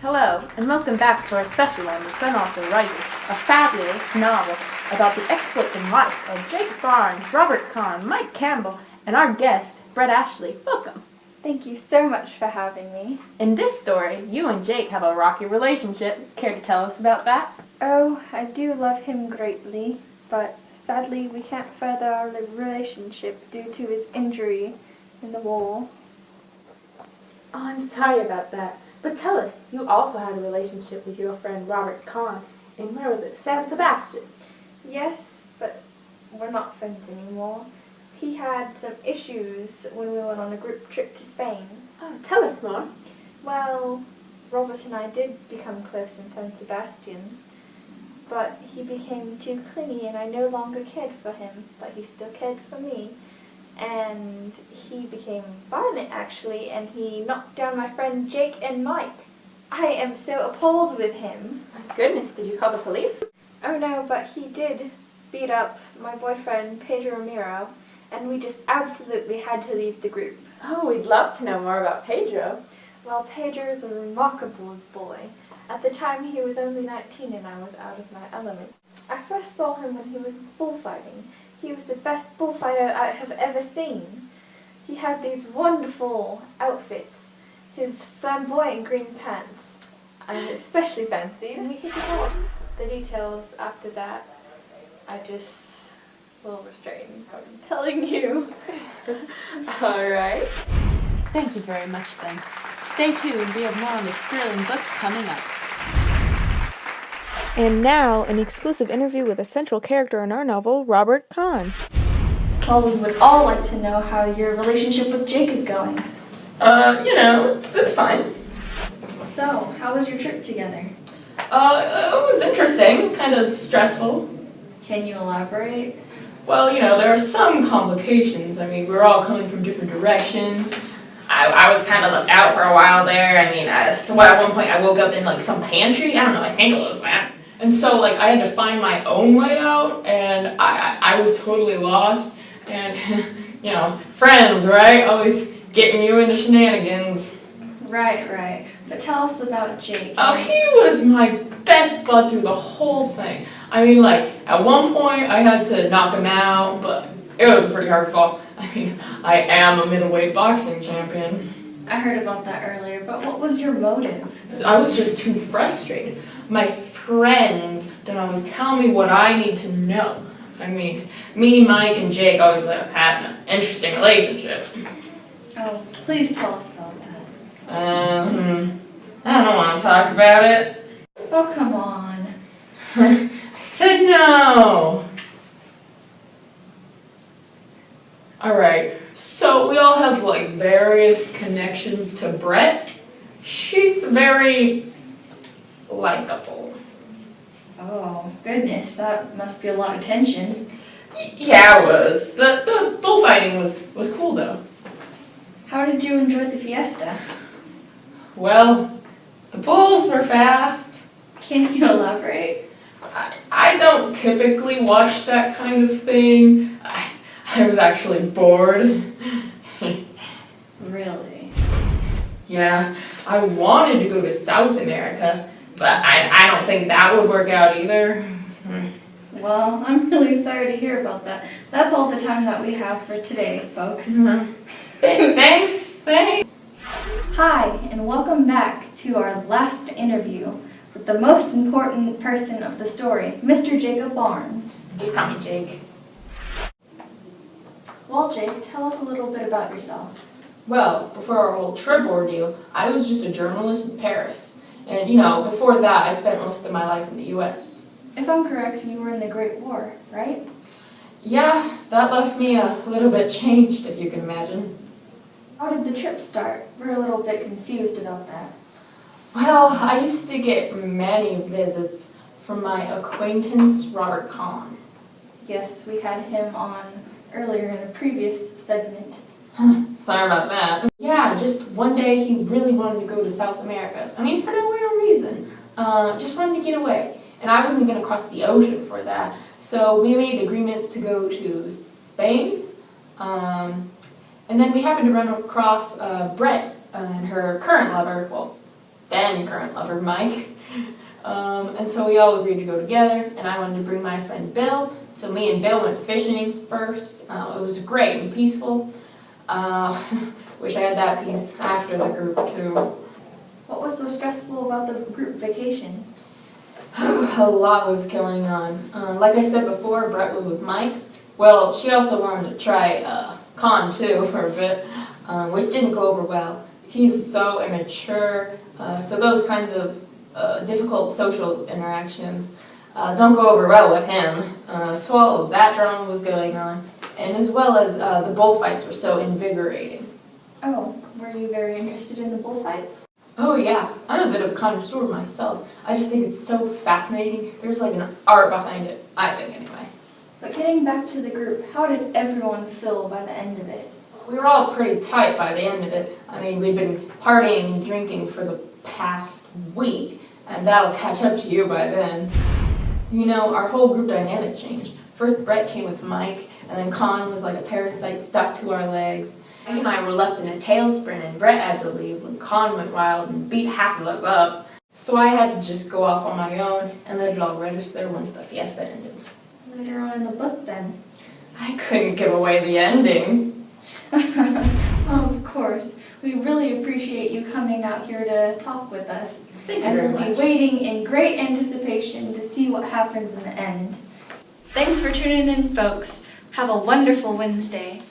Hello, and welcome back to our special on The Sun Also Rises, a fabulous novel about the exploits and life of Jake Barnes, Robert Kahn, Mike Campbell, and our guest, Brett Ashley. Welcome. Thank you so much for having me. In this story, you and Jake have a rocky relationship. Care to tell us about that? Oh, I do love him greatly, but sadly we can't further our relationship due to his injury in the war. Oh, I'm sorry about that. But tell us, you also had a relationship with your friend Robert Kahn, and where was it? San Sebastian. Yes, but we're not friends anymore. He had some issues when we went on a group trip to Spain. Oh, tell us more. Well, Robert and I did become close in San Sebastian, but he became too clingy and I no longer cared for him, but he still cared for me. And he became violent, actually, and he knocked down my friend Jake and Mike. I am so appalled with him. My goodness, did you call the police? Oh no, but he did beat up my boyfriend Pedro Ramiro, and we just absolutely had to leave the group. Oh, we'd love to know more about Pedro. Well, Pedro is a remarkable boy. At the time he was only 19 and I was out of my element. I first saw him when he was bullfighting. He was the best bullfighter I have ever seen. He had these wonderful outfits, his flamboyant green pants. I especially fancied, and we hit it off. The details after that, I just will restrain from telling you. Alright. Thank you very much then. Stay tuned, we have more on this thrilling book coming up. And now, an exclusive interview with a central character in our novel, Robert Kahn. Well, we would all like to know how your relationship with Jake is going. It's fine. So, how was your trip together? It was interesting, kind of stressful. Can you elaborate? Well, there are some complications. I mean, we were all coming from different directions. I was kind of left out for a while there. I mean, so at one point I woke up in like some pantry. I don't know, I think it was that. And so like I had to find my own way out, and I was totally lost. And, friends, right? Always getting you into shenanigans. Right. But tell us about Jake. Oh, he was my best bud through the whole thing. I mean, like, at one point I had to knock him out, but it was a pretty hard fall. I mean, I am a middleweight boxing champion. I heard about that earlier, but what was your motive? I was just too frustrated. My friends don't always tell me what I need to know. I mean, me, Mike, and Jake always have had an interesting relationship. Oh, please tell us about that. I don't want to talk about it. Oh, come on. I said no. Alright, so we all have like various connections to Brett. She's very likable. Oh, goodness, that must be a lot of tension. Yeah, it was. The bullfighting was cool though. How did you enjoy the fiesta? Well, the bulls were fast. Can you elaborate? I don't typically watch that kind of thing. I was actually bored. Really? Yeah, I wanted to go to South America, but I don't think that would work out either. Well, I'm really sorry to hear about that. That's all the time that we have for today, folks. Thanks. Hi, and welcome back to our last interview with the most important person of the story, Mr. Jacob Barnes. Just call me Jake. Well, Jake, tell us a little bit about yourself. Well, before our whole trip ordeal, I was just a journalist in Paris. And, before that, I spent most of my life in the U.S. If I'm correct, you were in the Great War, right? Yeah, that left me a little bit changed, if you can imagine. How did the trip start? We're a little bit confused about that. Well, I used to get many visits from my acquaintance, Robert Kahn. Yes, we had him on earlier in a previous segment. Sorry about that. Yeah, just one day he really wanted to go to South America. I mean, for no real reason. Just wanted to get away. And I wasn't going to cross the ocean for that. So we made agreements to go to Spain, And then we happened to run across Brett and her current lover, well, then current lover, Mike. And so we all agreed to go together, and I wanted to bring my friend Bill. So me and Bill went fishing first. It was great and peaceful. Wish I had that piece after the group too. What was so stressful about the group vacation? A lot was going on. Like I said before, Brett was with Mike. Well, she also wanted to try Con too for a bit, which didn't go over well. He's so immature, so those kinds of difficult social interactions don't go over well with him. So all of that drama was going on, and as well as the bullfights were so invigorating. Oh, were you very interested in the bullfights? Oh yeah, I'm a bit of a connoisseur myself. I just think it's so fascinating. There's like an art behind it, I think anyway. But getting back to the group, how did everyone feel by the end of it? We were all pretty tight by the end of it. I mean, we'd been partying and drinking for the past week, and that'll catch up to you by then. You know, our whole group dynamic changed. First Brett came with Mike, and then Con was like a parasite stuck to our legs. Mike and I were left in a tailspin, and Brett had to leave when Con went wild and beat half of us up. So I had to just go off on my own and let it all register once the fiesta ended. Later on in the book, then. I couldn't give away the ending. Oh, of course. We really appreciate you coming out here to talk with us. Thank you very And we'll much. be waiting in great anticipation to see what happens in the end. Thanks for tuning in, folks. Have a wonderful Wednesday.